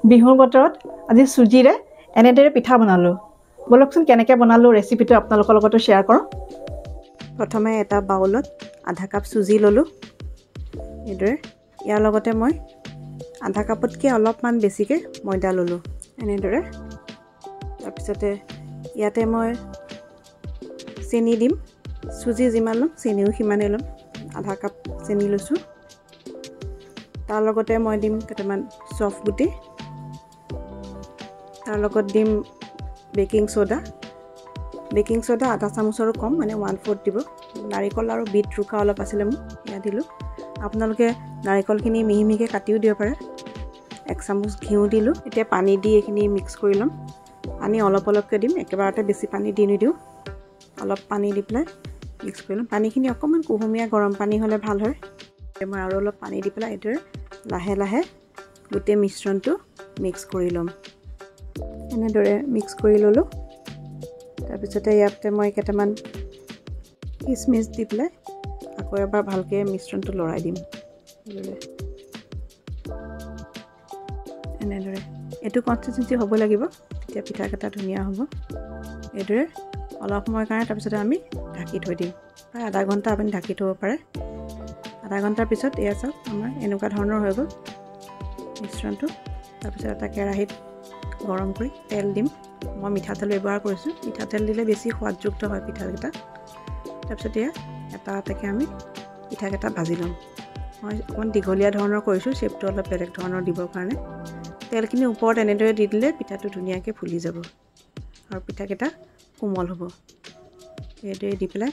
বিহুৰ বতৰত আজি সুজিৰে এনেদৰে পিঠা বনালোঁ। বলকচোন কেনেকৈ বনালোঁ ৰেচিপিটো আপোনালোকৰ লগতো শ্বেয়াৰ কৰোঁ। প্ৰথমে এটা বাউলত আধা কাপ চুজি ল'লোঁ। এইদৰে ইয়াৰ লগতে মই আধা কাপতকৈ অলপমান বেছিকৈ ময়দা ল'লোঁ। এনেদৰে তাৰপিছতে ইয়াতে মই চেনি দিম। চুজি যিমান ল'ম চেনিও সিমানেই ল'ম। আধা কাপ চেনি লৈছোঁ। তাৰ লগতে মই দিম কেইটামান চফ গুটি। তাৰ লগত দিম বেকিং সোডা। বেকিং সোডা আধা চামুচৰো কম, মানে 1/4 দিব। নাৰিকল আৰু বিট ৰুকা অলপ আছিলে মোৰ, এয়া দিলোঁ। আপোনালোকে নাৰিকলখিনি মিহি মিহিকৈ কাটিও দিব পাৰে। 1 চামুচ ঘিউ দিলোঁ। এতিয়া পানী দি এইখিনি মিক্স কৰি ল'ম। পানী অলপ অলপকৈ দিম, একেবাৰতে বেছি পানী দি নিদিওঁ। অলপ পানী দি পেলাই মিক্স কৰি ল'ম। পানীখিনি অকণমান কুহুমীয়া গৰম পানী হ'লে ভাল হয়। মই আৰু অলপ পানী দি পেলাই এইদৰে লাহে লাহে গোটেই মিশ্ৰণটো মিক্স কৰি ল'ম। এনেদৰে মিক্স কৰি ল'লোঁ। তাৰপিছতে ইয়াতে মই কেইটামান কিচমিচ দি পেলাই আকৌ এবাৰ ভালকৈ মিশ্ৰণটো লৰাই দিম। এনেদৰে এইটো কনচিষ্টেঞ্চি হ'ব লাগিব, তেতিয়া পিঠাকেইটা ধুনীয়া হ'ব। এইদৰে অলপ সময়ৰ কাৰণে তাৰপিছতে আমি ঢাকি থৈ দিম। প্ৰায় আধা ঘণ্টা আপুনি ঢাকি থ'ব পাৰে। আধা ঘণ্টাৰ পিছত এয়া চাওক আমাৰ এনেকুৱা ধৰণৰ হৈ গ'ল মিশ্ৰণটো। তাৰপিছত এটা কেৰাহীত গৰম কৰি তেল দিম। মই মিঠাতেল ব্যৱহাৰ কৰিছোঁ। মিঠাতেল দিলে বেছি সোৱাদযুক্ত হয় পিঠাকেইটা। তাৰপিছত এয়া এটা এটাকৈ আমি পিঠাকেইটা ভাজি ল'ম। মই অকণমান দীঘলীয়া ধৰণৰ কৰিছোঁ, শ্বেপটো অলপ বেলেগ ধৰণৰ দিবৰ কাৰণে। তেলখিনি ওপৰত এনেদৰে দি দিলে পিঠাটো ধুনীয়াকৈ ফুলি যাব আৰু পিঠাকেইটা কোমল হ'ব। এইদৰে দি পেলাই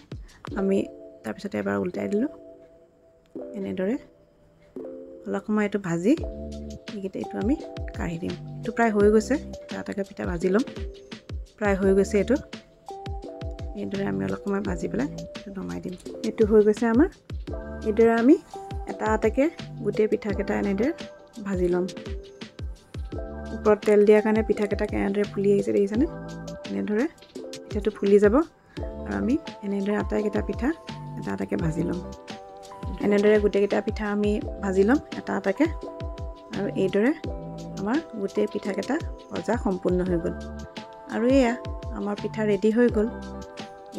আমি তাৰপিছতে এবাৰ উল্টাই দিলোঁ। এনেদৰে অলপ সময় এইটো ভাজি এইটো আমি কাঢ়ি দিম। এইটো প্ৰায় হৈ গৈছে। এটা এটাকৈ পিঠা ভাজি ল'ম। প্ৰায় হৈ গৈছে এইটো। এইদৰে আমি অলপ সময় ভাজি পেলাই এইটো নমাই দিম। এইটো হৈ গৈছে আমাৰ। এইদৰে আমি এটা এটাকৈ গোটেই পিঠাকেইটা এনেদৰে ভাজি ল'ম। ওপৰত তেল দিয়াৰ কাৰণে পিঠাকেইটা কেনেদৰে ফুলি আহিছে দেখিছেনে? এনেদৰে পিঠাটো ফুলি যাব আৰু আমি এনেদৰে আটাইকেইটা পিঠা এটা এটাকৈ ভাজি ল'ম। এনেদৰে গোটেইকেইটা পিঠা আমি ভাজি ল'ম এটা এটাকৈ। আৰু এইদৰে আমাৰ গোটেই পিঠাকেইটা ভজা সম্পূৰ্ণ হৈ গ'ল। আৰু এয়া আমাৰ পিঠা ৰেডি হৈ গ'ল।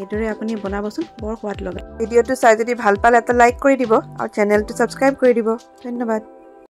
এইদৰে আপুনি বনাবচোন, বৰ সোৱাদ লগা। ভিডিঅ'টো চাই যদি ভাল পালে এটা লাইক কৰি দিব আৰু চেনেলটো ছাবস্ক্ৰাইব কৰি দিব। ধন্যবাদ।